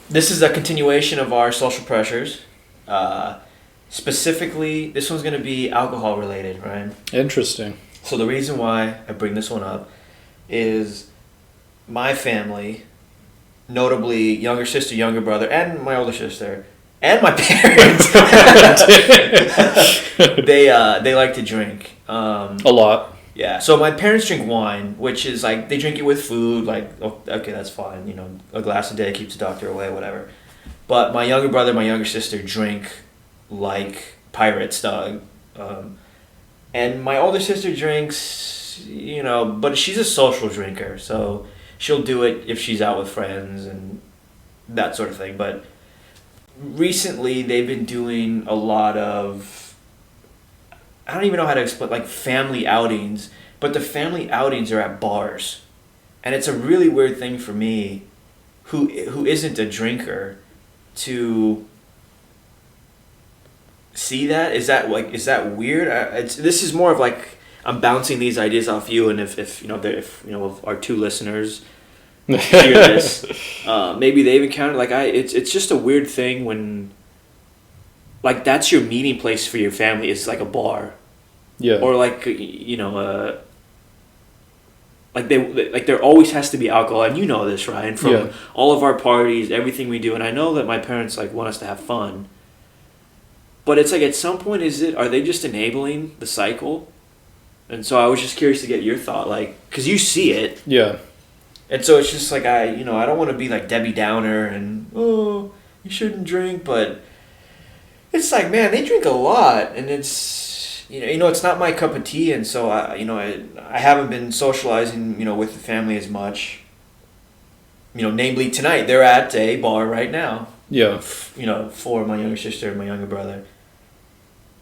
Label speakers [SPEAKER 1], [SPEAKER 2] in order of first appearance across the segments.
[SPEAKER 1] This is a continuation of our social pressures. Specifically, this one's going to be alcohol related, right?
[SPEAKER 2] Interesting.
[SPEAKER 1] So the reason why I bring this one up is my family, notably younger sister, younger brother, and my older sister, and my parents. They like to drink.
[SPEAKER 2] A lot.
[SPEAKER 1] Yeah. So my parents drink wine, which is like they drink it with food. Like, oh, okay, that's fine. A glass a day keeps the doctor away, whatever. But my younger brother, my younger sister drink like pirates, dog. And my older sister drinks, but she's a social drinker, so she'll do it if she's out with friends and that sort of thing. But recently, they've been doing a lot of, I don't even know how to explain, like family outings, but the family outings are at bars. And it's a really weird thing for me, who isn't a drinker, to see that. Is that weird? This is more of like I'm bouncing these ideas off you, and if our two listeners hear this, maybe they've encountered it's just a weird thing when like that's your meeting place for your family. It's like a bar,
[SPEAKER 2] yeah,
[SPEAKER 1] or like there always has to be alcohol, and you know this, Ryan, from all of our parties, everything we do, and I know that my parents like want us to have fun. But it's like at some point, are they just enabling the cycle? And so I was just curious to get your thought, like, because you see it.
[SPEAKER 2] Yeah.
[SPEAKER 1] And so it's just like I don't want to be like Debbie Downer and you shouldn't drink, but it's like, man, they drink a lot, and it's it's not my cup of tea, and so I haven't been socializing with the family as much. Namely tonight they're at a bar right now.
[SPEAKER 2] Yeah.
[SPEAKER 1] For my younger sister and my younger brother.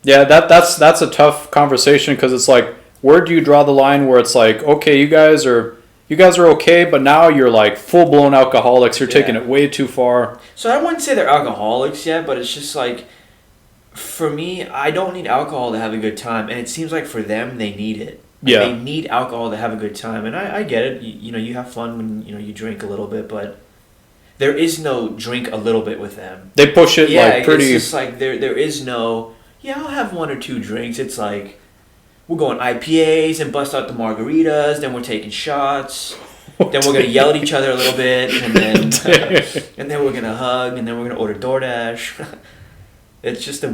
[SPEAKER 2] Yeah, that's a tough conversation because it's like, where do you draw the line where it's like, okay, you guys are okay, but now you're like full blown alcoholics. You're taking it way too far.
[SPEAKER 1] So I wouldn't say they're alcoholics yet, but it's just like, for me, I don't need alcohol to have a good time, and it seems like for them they need it. They need alcohol to have a good time, and I get it. You have fun when you drink a little bit, but there is no drink a little bit with them.
[SPEAKER 2] They push it like pretty.
[SPEAKER 1] It's just like there is no. Yeah, I'll have one or two drinks. It's like we're going IPAs and bust out the margaritas. Then we're taking shots. Then we're gonna yell at each other a little bit, and then we're gonna hug, and then we're gonna order DoorDash. It's just a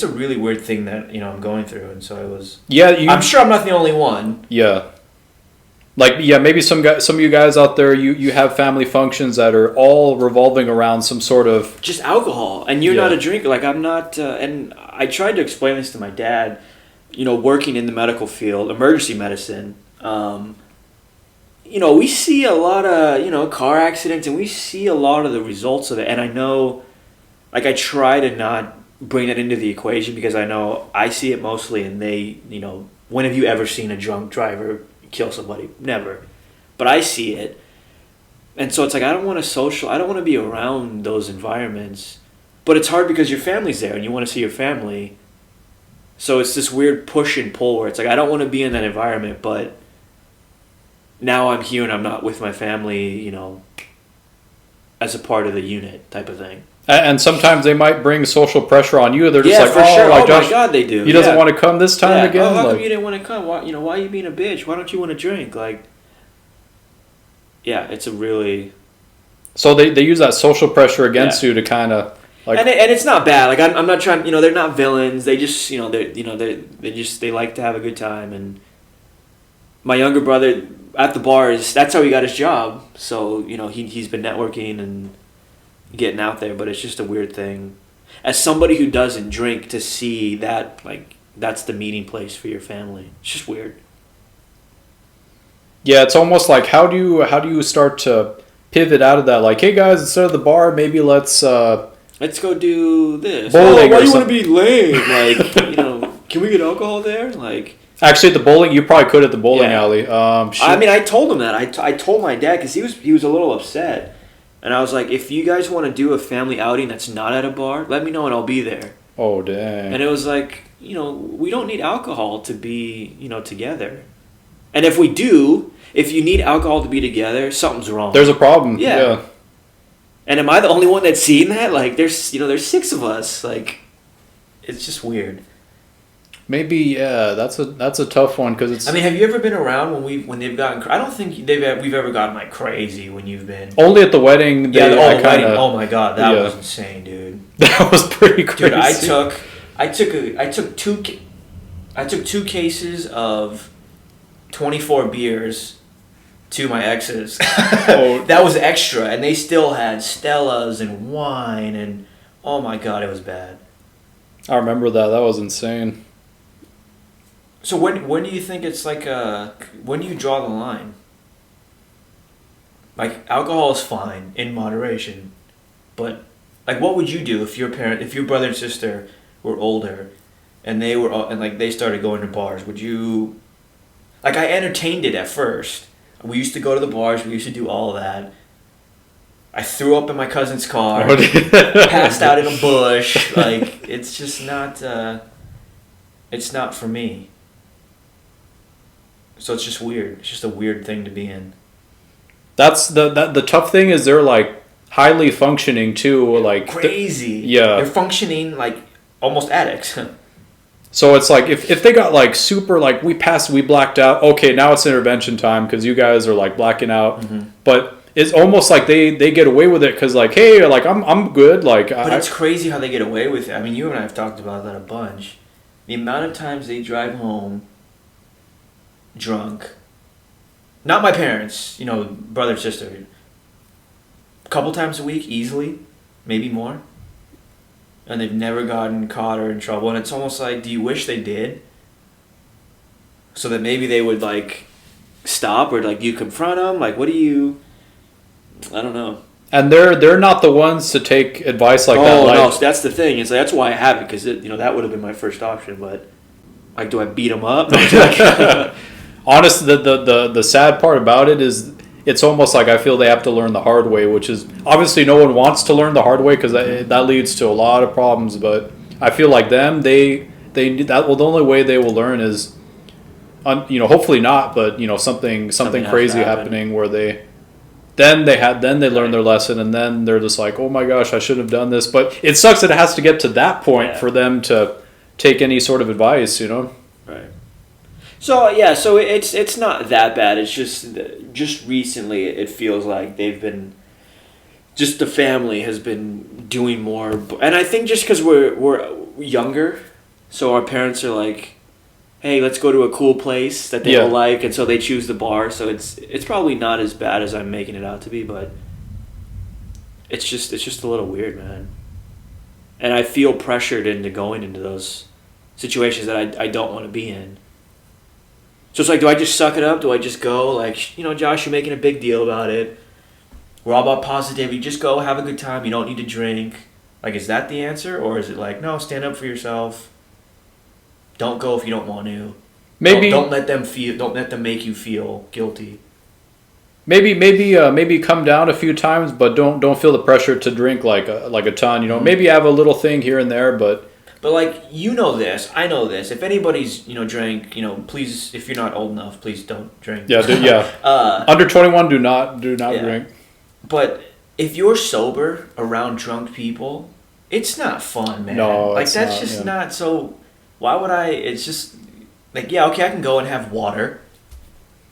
[SPEAKER 1] really weird thing that I'm going through, and so I was. Yeah, I'm sure I'm not the only one.
[SPEAKER 2] Yeah. Maybe some of you guys out there, you have family functions that are all revolving around some sort of
[SPEAKER 1] just alcohol, and you're not a drinker. Like I'm not, and I tried to explain this to my dad. Working in the medical field, emergency medicine. We see a lot of car accidents, and we see a lot of the results of it. And I know, like I try to not bring that into the equation because I know I see it mostly, and they, when have you ever seen a drunk driver kill somebody? Never. But I see it. And so it's like I don't want to be around those environments. But it's hard because your family's there and you want to see your family. So it's this weird push and pull where it's like I don't want to be in that environment, but now I'm here and I'm not with my family, as a part of the unit type of thing.
[SPEAKER 2] And sometimes they might bring social pressure on you. They're just like,
[SPEAKER 1] for sure.
[SPEAKER 2] like,
[SPEAKER 1] Josh, my God, they do.
[SPEAKER 2] He doesn't want to come this time again.
[SPEAKER 1] How come you didn't want to come? Why are you being a bitch? Why don't you want to drink? Like, yeah, it's a really.
[SPEAKER 2] So they use that social pressure against you to kind of like.
[SPEAKER 1] And it's not bad. Like I'm not trying. They're not villains. They just they like to have a good time. And my younger brother at the bars, that's how he got his job. So he's been networking and getting out there, but it's just a weird thing as somebody who doesn't drink to see that like that's the meeting place for your family. It's just weird.
[SPEAKER 2] Yeah, it's almost like how do you start to pivot out of that? Like, hey guys, instead of the bar, maybe let's go
[SPEAKER 1] do this.
[SPEAKER 2] Bowling
[SPEAKER 1] why do you want to be lame? Like, can we get alcohol there? Like,
[SPEAKER 2] actually, the bowling, you probably could at the bowling alley.
[SPEAKER 1] I mean, I told him that. I told my dad because he was a little upset. And I was like, if you guys want to do a family outing that's not at a bar, let me know and I'll be there.
[SPEAKER 2] Oh, dang.
[SPEAKER 1] And it was like, we don't need alcohol to be, together. And if we do, if you need alcohol to be together, something's wrong.
[SPEAKER 2] There's a problem. Yeah.
[SPEAKER 1] And am I the only one that's seen that? Like, there's 6 of us. Like, it's just weird.
[SPEAKER 2] Maybe, yeah, that's a tough one because it's.
[SPEAKER 1] I mean, have you ever been around when they've gotten? I don't think we've ever gotten like crazy when you've been.
[SPEAKER 2] Only at the wedding.
[SPEAKER 1] Yeah, the wedding. Oh my god, that was insane, dude.
[SPEAKER 2] That was pretty crazy.
[SPEAKER 1] Dude, I took 2 cases of 24 beers to my exes. That was extra, and they still had Stellas and wine, and oh my god, it was bad.
[SPEAKER 2] I remember that. That was insane.
[SPEAKER 1] So when do you think it's like when do you draw the line? Like, alcohol is fine in moderation, but like, what would you do if your brother and sister were older, and they started going to bars? Would you? Like, I entertained it at first. We used to go to the bars. We used to do all of that. I threw up in my cousin's car, passed out in a bush. Like, it's just not. It's not for me. So it's just weird. It's just a weird thing to be in.
[SPEAKER 2] That's the tough thing is they're like highly functioning too, like
[SPEAKER 1] crazy.
[SPEAKER 2] Yeah,
[SPEAKER 1] they're functioning like almost addicts.
[SPEAKER 2] So it's like if they got like super like we blacked out. Okay, now it's intervention time because you guys are like blacking out.
[SPEAKER 1] Mm-hmm.
[SPEAKER 2] But it's almost like they get away with it because like, hey, like I'm good. Like,
[SPEAKER 1] but it's crazy how they get away with it. I mean, you and I have talked about that a bunch. The amount of times they drive home drunk. Not my parents, brother, sister. A couple times a week, easily, maybe more. And they've never gotten caught or in trouble. And it's almost like, do you wish they did? So that maybe they would, like, stop, or, like, you confront them? Like, what do you... I don't know.
[SPEAKER 2] And they're not the ones to take advice like that.
[SPEAKER 1] Oh, no, so that's the thing. It's like, that's why I have it, because, that would have been my first option. But, like, do I beat them up?
[SPEAKER 2] Honestly, the sad part about it is it's almost like I feel they have to learn the hard way, which is obviously no one wants to learn the hard way because that leads to a lot of problems. But I feel like them, the only way they will learn is, hopefully not, but something crazy happening where they learn their lesson, and then they're just like, oh my gosh, I shouldn't have done this. But it sucks that it has to get to that point for them to take any sort of advice,
[SPEAKER 1] Right. So it's not that bad. It's just recently it feels like they've been, just the family has been doing more, and I think just because we're younger, so our parents are like, hey, let's go to a cool place that they will like, and so they choose the bar. So it's probably not as bad as I'm making it out to be, but it's just a little weird, man. And I feel pressured into going into those situations that I don't want to be in. So it's like, do I just suck it up? Do I just go? Like, Josh, you're making a big deal about it. We're all about positivity. Just go, have a good time. You don't need to drink. Like, is that the answer? Or is it like, no, stand up for yourself. Don't go if you don't want to.
[SPEAKER 2] Maybe
[SPEAKER 1] don't let them make you feel guilty.
[SPEAKER 2] Maybe come down a few times, but don't feel the pressure to drink like a ton.
[SPEAKER 1] Mm-hmm.
[SPEAKER 2] Maybe have a little thing here and there, but.
[SPEAKER 1] But, like, this, I know this. If anybody's, drank, please, if you're not old enough, please don't drink.
[SPEAKER 2] Yeah. Under 21, do not drink.
[SPEAKER 1] But if you're sober around drunk people, it's not fun, man.
[SPEAKER 2] No,
[SPEAKER 1] like, that's just not so. Why would I? It's just like, yeah, okay, I can go and have water.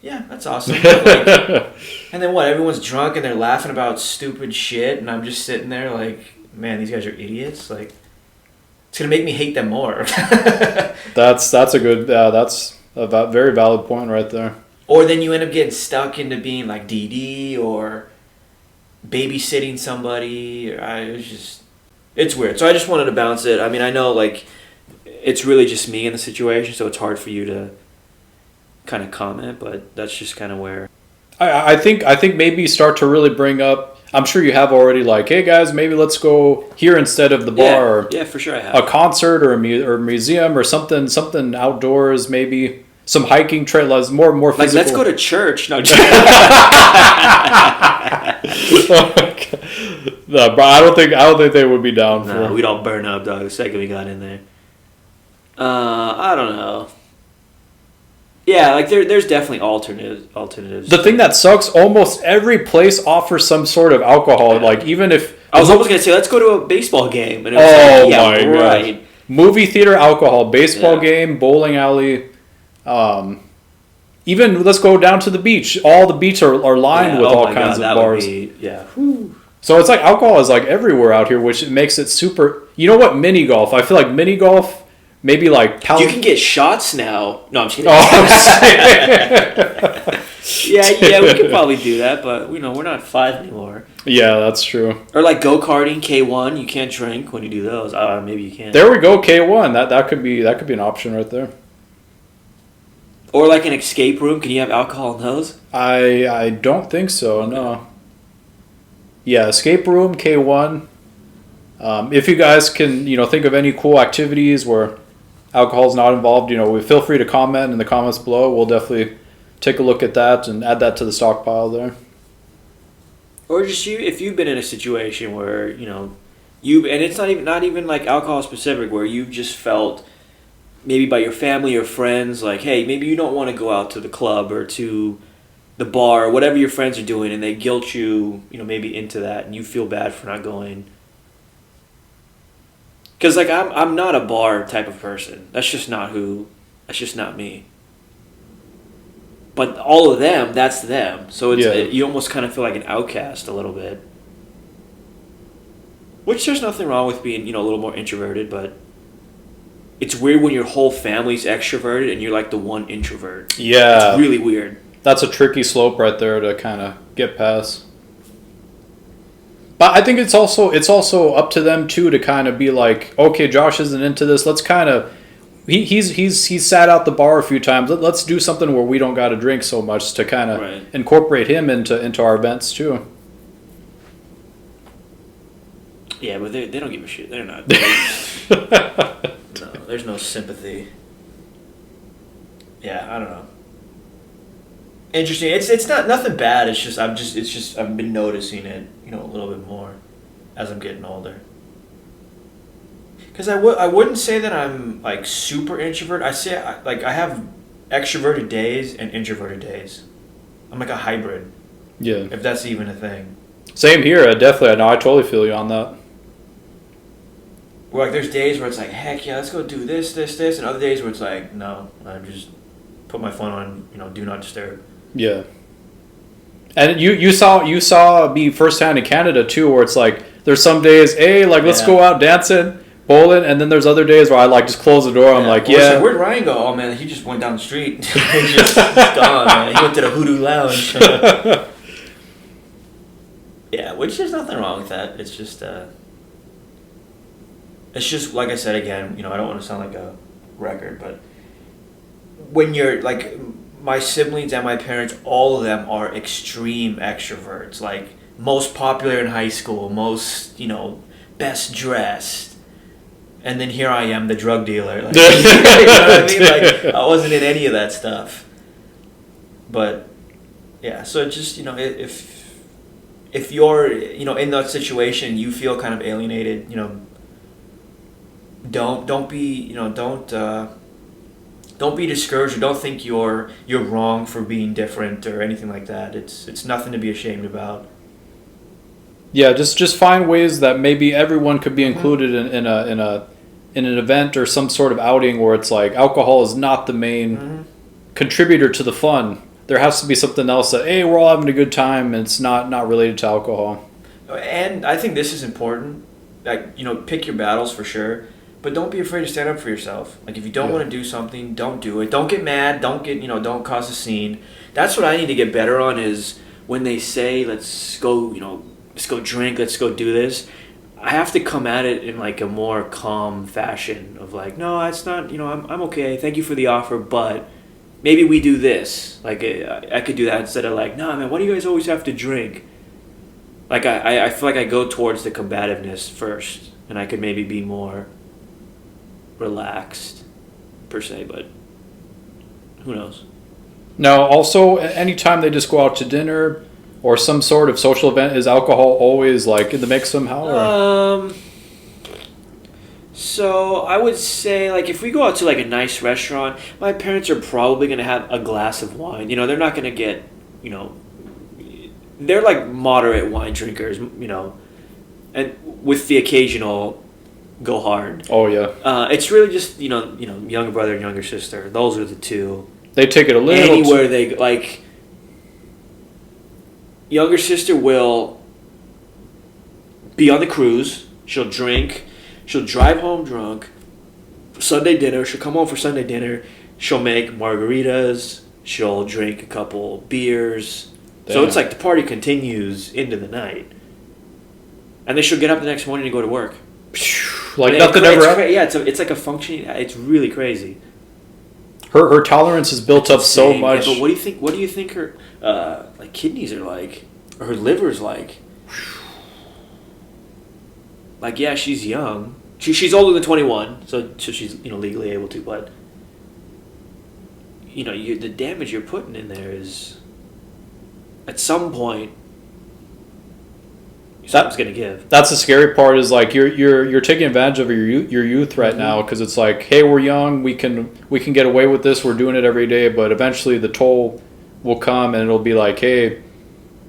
[SPEAKER 1] Yeah, that's awesome. And then what? Everyone's drunk and they're laughing about stupid shit, and I'm just sitting there like, man, these guys are idiots. Like. It's gonna make me hate them more.
[SPEAKER 2] That's a good. That's a very valid point right there.
[SPEAKER 1] Or then you end up getting stuck into being like DD or babysitting somebody. It's weird. So I just wanted to bounce it. I mean, I know like it's really just me in the situation, so it's hard for you to kind of comment. But that's just kind of where.
[SPEAKER 2] I think maybe start to really bring up. I'm sure you have already, like, hey guys, maybe let's go here instead of the bar.
[SPEAKER 1] Yeah, for sure I have.
[SPEAKER 2] A concert or a museum or something outdoors, maybe some hiking trails, more physical.
[SPEAKER 1] Like, let's go to church. No,
[SPEAKER 2] no, but I don't think they would be down for it.
[SPEAKER 1] We'd all burn up, dog, the second we got in there. I don't know. Yeah, like there's definitely alternatives.
[SPEAKER 2] The thing that sucks, almost every place offers some sort of alcohol.
[SPEAKER 1] Yeah.
[SPEAKER 2] Like even if
[SPEAKER 1] I was almost gonna say, let's go to a baseball game, and it was
[SPEAKER 2] oh
[SPEAKER 1] yeah,
[SPEAKER 2] my
[SPEAKER 1] right.
[SPEAKER 2] god, movie theater alcohol, baseball
[SPEAKER 1] Yeah.
[SPEAKER 2] game, bowling alley, even let's go down to the beach. All the beach are lined
[SPEAKER 1] Yeah,
[SPEAKER 2] with
[SPEAKER 1] oh
[SPEAKER 2] all
[SPEAKER 1] my
[SPEAKER 2] kinds
[SPEAKER 1] God,
[SPEAKER 2] of
[SPEAKER 1] that
[SPEAKER 2] bars.
[SPEAKER 1] would be, yeah.
[SPEAKER 2] So it's like alcohol is like everywhere out here, which makes it super. You know what? Mini golf. I feel like mini golf. Maybe like
[SPEAKER 1] You can get shots now. No, I'm just kidding.
[SPEAKER 2] Oh,
[SPEAKER 1] yeah, we could probably do that, but we're not 5 anymore.
[SPEAKER 2] yeah, that's true.
[SPEAKER 1] Or like go-karting, K1, you can't drink when you do those. Maybe you can.
[SPEAKER 2] There we go. K1. That could be an option right there.
[SPEAKER 1] Or like an escape room, can you have alcohol in those?
[SPEAKER 2] I don't think so.
[SPEAKER 1] Okay.
[SPEAKER 2] No. Yeah, escape room K1. If you guys can think of any cool activities where alcohol is not involved, we feel free to comment in the comments below. We'll definitely take a look at that and add that to the stockpile there.
[SPEAKER 1] Or just if you've been in a situation where and it's not even like alcohol specific, where you've just felt maybe by your family or friends like, hey, maybe you don't want to go out to the club or to the bar or whatever your friends are doing, and they guilt you maybe into that, and you feel bad for not going. Because like I'm not a bar type of person. That's just not me. But all of them, that's them. So you almost kind of feel like an outcast a little bit. Which there's nothing wrong with being a little more introverted, but it's weird when your whole family's extroverted and you're like the one introvert.
[SPEAKER 2] Yeah,
[SPEAKER 1] it's really weird.
[SPEAKER 2] That's a tricky slope right there to kind of get past. But I think it's also up to them too to kind of be like, okay, Josh isn't into this. Let's kind of he's sat out the bar a few times. Let's do something where we don't got to drink so much to kind of incorporate him into our events too.
[SPEAKER 1] Yeah, but they don't give a shit. They're not. No, there's no sympathy. Yeah, I don't know. Interesting. It's not nothing bad. It's just I've been noticing it, a little bit more as I'm getting older. Because I wouldn't say that I'm like super introvert. I say I have extroverted days and introverted days. I'm like a hybrid.
[SPEAKER 2] Yeah.
[SPEAKER 1] If that's even a thing.
[SPEAKER 2] Same here. Definitely. I totally feel you on that.
[SPEAKER 1] Where like there's days where it's like, heck yeah, let's go do this, and other days where it's like, no, I just put my phone on, do not disturb.
[SPEAKER 2] Yeah. And you saw me firsthand in Canada too, where it's like there's some days, hey, like let's go out dancing, bowling, and then there's other days where I like just close the door. I'm like,
[SPEAKER 1] like, where'd Ryan go? Oh man, he just went down the street. He's just gone, man. He went to the Hoodoo Lounge. Yeah, which there's nothing wrong with that. It's just like I said again, I don't want to sound like a record, but when you're like my siblings and my parents, all of them are extreme extroverts, like most popular in high school, most, best dressed. And then here I am, the drug dealer. Like, you know what I mean? Like, I wasn't in any of that stuff. But, yeah, so just, if you're, in that situation, you feel kind of alienated, don't be, don't be discouraged, or don't think you're wrong for being different or anything like that. It's nothing to be ashamed about.
[SPEAKER 2] Yeah, just find ways that maybe everyone could be included in an event or some sort of outing where it's like alcohol is not the main contributor to the fun. There has to be something else that, hey, we're all having a good time, and it's not related to alcohol.
[SPEAKER 1] And I think this is important. Like, pick your battles for sure. But don't be afraid to stand up for yourself. Like, if you don't want to do something, don't do it. Don't get mad. Don't cause a scene. That's what I need to get better on, is when they say, let's go drink, let's go do this. I have to come at it in like a more calm fashion of like, no, it's not, I'm okay. Thank you for the offer, but maybe we do this. Like, I could do that instead of like, no, man, why do you guys always have to drink? Like, I feel like I go towards the combativeness first, and I could maybe be more relaxed per se, but who knows.
[SPEAKER 2] Now, also, anytime they just go out to dinner or some sort of social event, is alcohol always like in the mix somehow?
[SPEAKER 1] So I would say, like, if we go out to like a nice restaurant, my parents are probably gonna have a glass of wine. You know, they're not gonna get, you know, they're like moderate wine drinkers. You know, and with the occasional go hard.
[SPEAKER 2] Oh yeah.
[SPEAKER 1] It's really just younger brother and younger sister. Those are the two.
[SPEAKER 2] They take it a little
[SPEAKER 1] Anywhere they like. Younger sister will be on the cruise. She'll drink. She'll drive home drunk. Sunday dinner. She'll come home for Sunday dinner. She'll make margaritas. She'll drink a couple beers.
[SPEAKER 2] Damn.
[SPEAKER 1] So it's like the party continues into the night. And then she'll get up the next morning and go to work.
[SPEAKER 2] Like nothing ever.
[SPEAKER 1] Yeah, it's like a functioning. It's really crazy.
[SPEAKER 2] Her tolerance is built up so much.
[SPEAKER 1] Yeah, but what do you think? What do you think her like kidneys are like, or her liver's like? Like, yeah, she's young. She's older than 21, so she's legally able to. But the damage you're putting in there is, at some point, something's gonna give.
[SPEAKER 2] That's the scary part. Is like you're taking advantage of your youth right now, because it's like, hey, we're young, we can get away with this. We're doing it every day, but eventually the toll will come, and it'll be like, hey,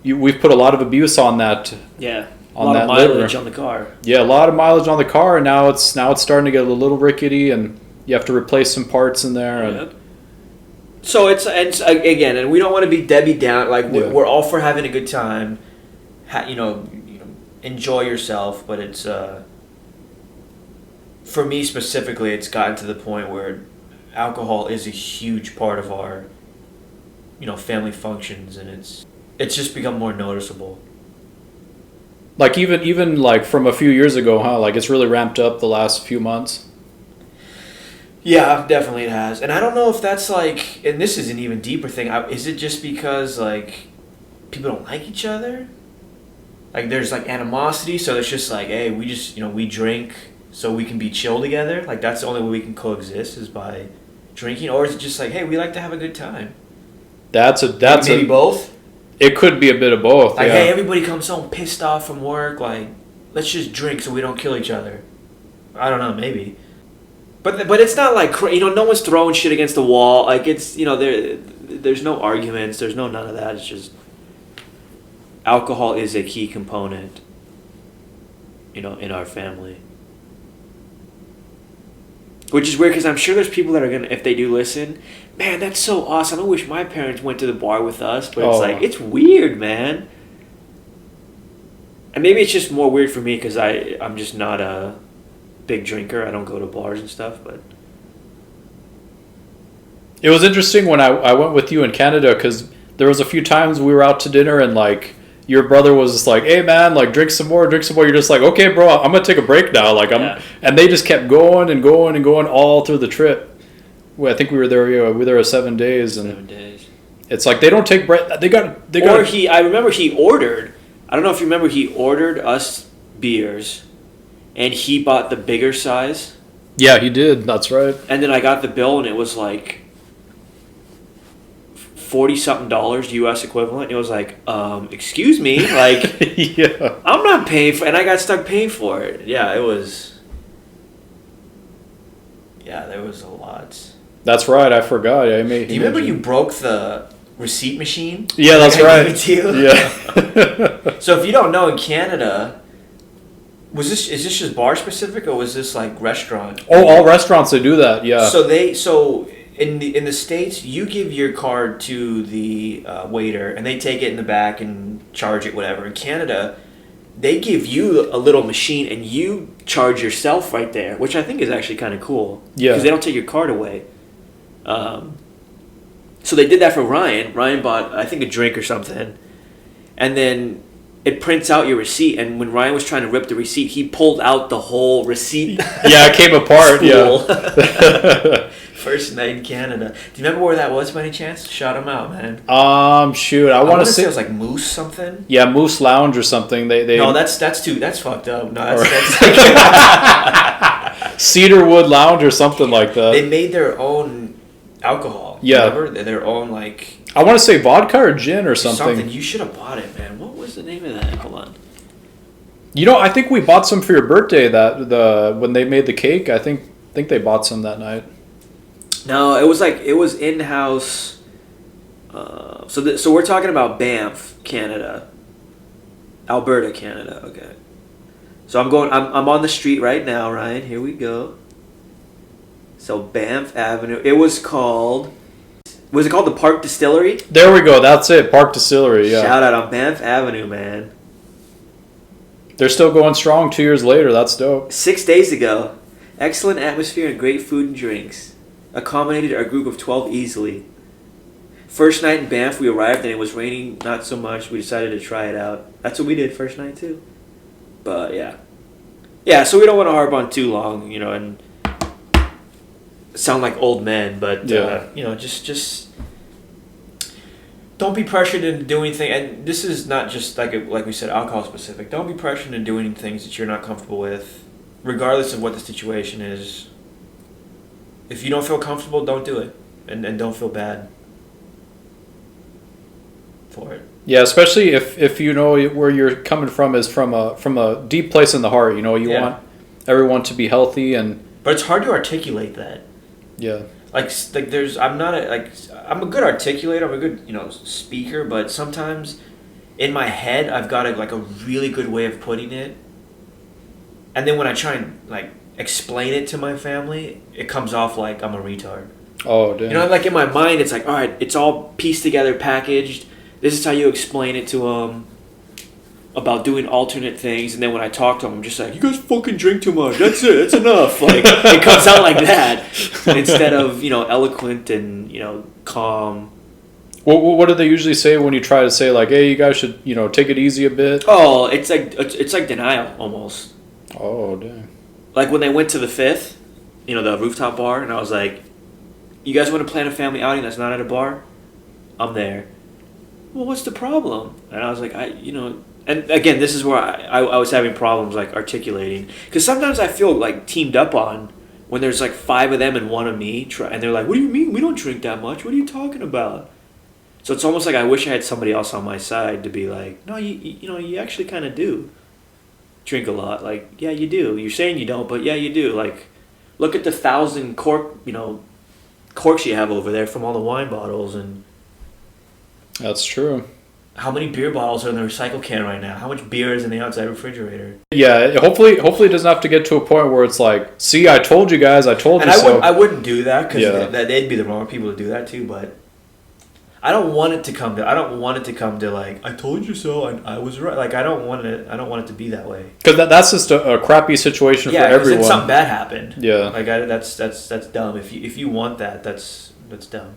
[SPEAKER 2] we've put a lot of abuse on that.
[SPEAKER 1] Yeah.
[SPEAKER 2] On
[SPEAKER 1] a lot
[SPEAKER 2] that
[SPEAKER 1] of mileage
[SPEAKER 2] liver.
[SPEAKER 1] on the car.
[SPEAKER 2] Yeah, a lot of mileage on the car, and now it's starting to get a little rickety, and you have to replace some parts in there.
[SPEAKER 1] Yeah. So it's again, and we don't want to be Debbie down. Like we're all for having a good time, enjoy yourself. But it's for me specifically, it's gotten to the point where alcohol is a huge part of our family functions, and it's just become more noticeable.
[SPEAKER 2] Like even like from a few years ago, huh? Like it's really ramped up the last few months.
[SPEAKER 1] Yeah, definitely it has. And I don't know if that's like, and this is an even deeper thing. Is it just because like people don't like each other? Like there's like animosity, so it's just like, hey, we just we drink so we can be chill together. Like that's the only way we can coexist is by drinking, or is it just like, hey, we like to have a good time?
[SPEAKER 2] That's
[SPEAKER 1] maybe both.
[SPEAKER 2] It could be a bit of both.
[SPEAKER 1] Like,
[SPEAKER 2] yeah.
[SPEAKER 1] Hey, everybody comes home pissed off from work. Like, let's just drink so we don't kill each other. I don't know, maybe. But it's not like no one's throwing shit against the wall. Like it's there's no arguments. There's none of that. It's just alcohol is a key component. In our family. Which is weird because I'm sure there's people that are gonna, if they do listen, man, that's so awesome. I wish my parents went to the bar with us, but it's like, it's weird, man. And maybe it's just more weird for me because I'm just not a big drinker. I don't go to bars and stuff, but
[SPEAKER 2] it was interesting when I went with you in Canada, because there was a few times we were out to dinner and like your brother was just like, hey man, like drink some more. You're just like, okay bro, I'm gonna take a break now. Like and they just kept going and going and going all through the trip. Well, I think we were there 7 days, and
[SPEAKER 1] 7 days.
[SPEAKER 2] It's like they don't take break.
[SPEAKER 1] I remember he ordered. I don't know if you remember. He ordered us beers, and he bought the bigger size.
[SPEAKER 2] Yeah, he did. That's right.
[SPEAKER 1] And then I got the bill, and it was like $40-something US equivalent. It was like, excuse me, like,
[SPEAKER 2] yeah,
[SPEAKER 1] I'm not paying for, and I got stuck paying for it. Yeah, it was. Yeah, there was a lot.
[SPEAKER 2] That's right. I forgot. Do
[SPEAKER 1] you remember you broke the receipt machine?
[SPEAKER 2] Yeah, that's right.
[SPEAKER 1] Yeah. So if you don't know, in Canada, is this just bar specific, or was this like restaurant?
[SPEAKER 2] Oh, all restaurants they do that. Yeah.
[SPEAKER 1] So in the States, you give your card to the waiter, and they take it in the back and charge it whatever. In Canada, they give you a little machine, and you charge yourself right there, which I think is actually kind of cool.
[SPEAKER 2] Yeah.
[SPEAKER 1] Because they don't take your card away. So they did that for Ryan. Ryan bought, I think, a drink or something, and then it prints out your receipt. And when Ryan was trying to rip the receipt, he pulled out the whole receipt.
[SPEAKER 2] Yeah, it came apart.
[SPEAKER 1] Yeah. First night in Canada. Do you remember where that was by any chance? Shout them out, man.
[SPEAKER 2] Shoot, I want to say
[SPEAKER 1] it was like Moose something.
[SPEAKER 2] Yeah, Moose Lounge or something. They
[SPEAKER 1] No, that's fucked up. No, that's like
[SPEAKER 2] Cedarwood Lounge or something like that.
[SPEAKER 1] They made their own alcohol.
[SPEAKER 2] Yeah.
[SPEAKER 1] Remember? Their own like.
[SPEAKER 2] I want to say vodka or gin or something.
[SPEAKER 1] You should have bought it, man. What was the name of that? Hold on.
[SPEAKER 2] You know, I think we bought some for your birthday. When they made the cake, I think they bought some that night.
[SPEAKER 1] No, it was in house. So we're talking about Banff, Canada, Alberta, Canada. Okay. So I'm on the street right now, Ryan. Here we go. So Banff Avenue. Was it called the Park Distillery?
[SPEAKER 2] There we go. That's it. Park Distillery. Yeah.
[SPEAKER 1] Shout out on Banff Avenue, man.
[SPEAKER 2] They're still going strong 2 years later. That's dope.
[SPEAKER 1] 6 days ago. Excellent atmosphere and great food and drinks. Accommodated our group of 12 easily. First night in Banff, we arrived and it was raining not so much. We decided to try it out. That's what we did first night too. But yeah. Yeah, so we don't want to harp on too long, and sound like old men, but just don't be pressured into doing things. And this is not just like we said, alcohol specific. Don't be pressured into doing things that you're not comfortable with, regardless of what the situation is. If you don't feel comfortable, don't do it, and don't feel bad for it.
[SPEAKER 2] Yeah, especially if you know where you're coming from is from a deep place in the heart. You want everyone to be healthy,
[SPEAKER 1] but it's hard to articulate that.
[SPEAKER 2] Yeah.
[SPEAKER 1] Like I'm a good articulator, I'm a good, speaker, but sometimes in my head I've got a really good way of putting it. And then when I try and explain it to my family, it comes off like I'm a retard.
[SPEAKER 2] Oh, damn.
[SPEAKER 1] In my mind it's like, all right, it's all pieced together, packaged. This is how you explain it to them about doing alternate things, and then when I talk to them, I'm just like, you guys fucking drink too much. That's it. That's enough. It comes out like that instead of eloquent and calm.
[SPEAKER 2] What do they usually say when you try to say hey, you guys should take it easy a bit?
[SPEAKER 1] Oh, it's like denial almost.
[SPEAKER 2] Oh, damn.
[SPEAKER 1] Like when they went to the Fifth, the rooftop bar, and I was like, you guys want to plan a family outing that's not at a bar? I'm there. Well, what's the problem? And I was like, and again, this is where I was having problems articulating, because sometimes I feel teamed up on when there's 5 of them and 1 of me, and they're like, what do you mean we don't drink that much? What are you talking about? So it's almost like I wish I had somebody else on my side to be like, no, you actually kind of do drink a lot. Yeah, you do. You're saying you don't, but yeah, you do. Look at the 1,000 corks you have over there from all the wine bottles. And
[SPEAKER 2] that's true.
[SPEAKER 1] How many beer bottles are in the recycle can right now? How much beer is in the outside refrigerator?
[SPEAKER 2] Yeah, hopefully it doesn't have to get to a point where it's like, see, I told you guys, I told you so.
[SPEAKER 1] I wouldn't do that, because they'd be the wrong people to do that too, but I don't want it to come to I told you so, I was right. I don't want it to be that way. Because
[SPEAKER 2] that's just a crappy situation for everyone.
[SPEAKER 1] Yeah, because something bad happened.
[SPEAKER 2] Yeah.
[SPEAKER 1] That's dumb. If you want that, that's dumb.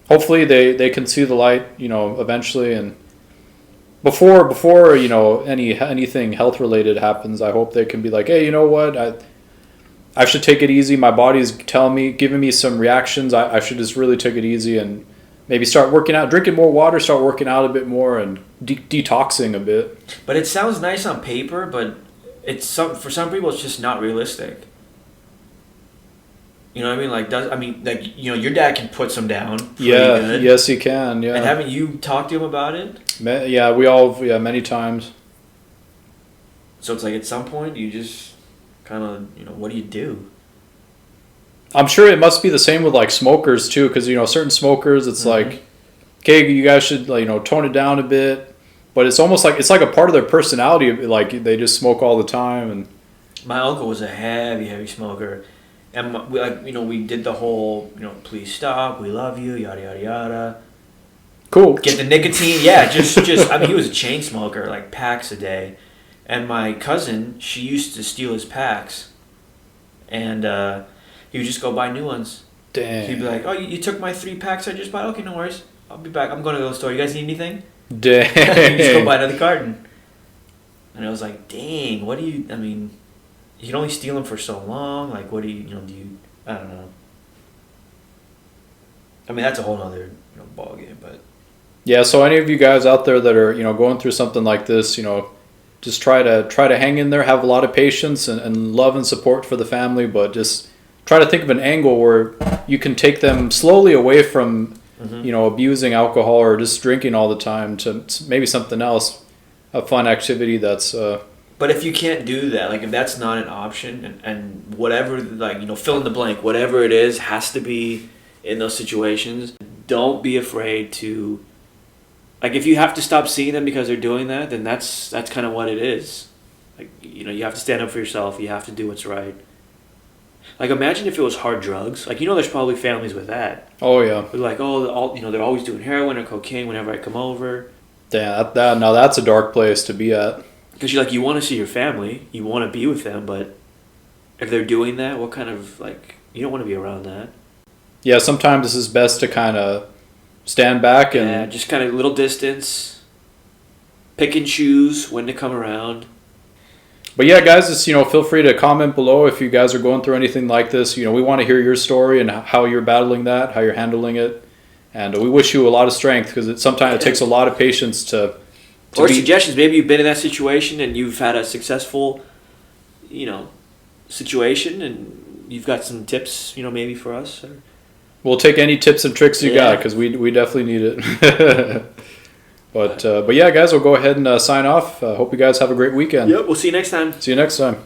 [SPEAKER 2] Hopefully they can see the light, eventually, and before anything health related happens, I hope they can be like, hey, you know what, I should take it easy. My body's giving me some reactions. I should just really take it easy and maybe start working out, drinking more water, start working out a bit more, and detoxing a bit.
[SPEAKER 1] But it sounds nice on paper, but for some people it's just not realistic. You know what I mean? Your dad can put some down.
[SPEAKER 2] Yeah,
[SPEAKER 1] good.
[SPEAKER 2] Yes, he can. Yeah.
[SPEAKER 1] And haven't you talked to him about it?
[SPEAKER 2] Yeah, many times.
[SPEAKER 1] So it's at some point you just kind of, what do you do?
[SPEAKER 2] I'm sure it must be the same with smokers too, because certain smokers, it's okay, you guys should tone it down a bit, but it's almost it's a part of their personality. They just smoke all the time. And
[SPEAKER 1] my uncle was a heavy smoker. And we did the whole, please stop, we love you, yada, yada, yada.
[SPEAKER 2] Cool.
[SPEAKER 1] Get the nicotine. Yeah, just he was a chain smoker, packs a day. And my cousin, she used to steal his packs. And he would just go buy new ones.
[SPEAKER 2] Dang.
[SPEAKER 1] He'd be like, oh, you took my 3 packs I just bought? Okay, no worries. I'll be back. I'm going to the store. You guys need anything?
[SPEAKER 2] Dang.
[SPEAKER 1] You just go buy another carton. And I was like, dang, you can only steal them for so long. What do you, I don't know. That's a whole other, ball game, but.
[SPEAKER 2] Yeah, so any of you guys out there that are, going through something like this, just try to hang in there, have a lot of patience and love and support for the family, but just try to think of an angle where you can take them slowly away from, abusing alcohol or just drinking all the time to maybe something else. a fun activity that's.
[SPEAKER 1] But if you can't do that, like if that's not an option, and whatever, like, fill in the blank, whatever it is has to be in those situations. Don't be afraid to, like, if you have to stop seeing them because they're doing that, then that's kind of what it is. Like, you have to stand up for yourself. You have to do what's right. Like, imagine if it was hard drugs. Like, there's probably families with that.
[SPEAKER 2] Oh yeah.
[SPEAKER 1] They're like, they're always doing heroin or cocaine whenever I come over.
[SPEAKER 2] Yeah, now that's a dark place to be at.
[SPEAKER 1] Because you want to see your family, you want to be with them, but if they're doing that, what kind of, like, you don't want to be around that.
[SPEAKER 2] Yeah, sometimes it's best to kind of stand back and
[SPEAKER 1] just kind of little distance, pick and choose when to come around.
[SPEAKER 2] But yeah, guys, just feel free to comment below if you guys are going through anything like this. We want to hear your story and how you're battling that, how you're handling it, and we wish you a lot of strength because sometimes it takes a lot of patience to
[SPEAKER 1] or suggestions. Maybe you've been in that situation and you've had a successful, situation, and you've got some tips, maybe for us.
[SPEAKER 2] We'll take any tips and tricks you got because we definitely need it. But yeah, guys, we'll go ahead and sign off. Hope you guys have a great weekend.
[SPEAKER 1] Yep, we'll see you next time.
[SPEAKER 2] See you next time.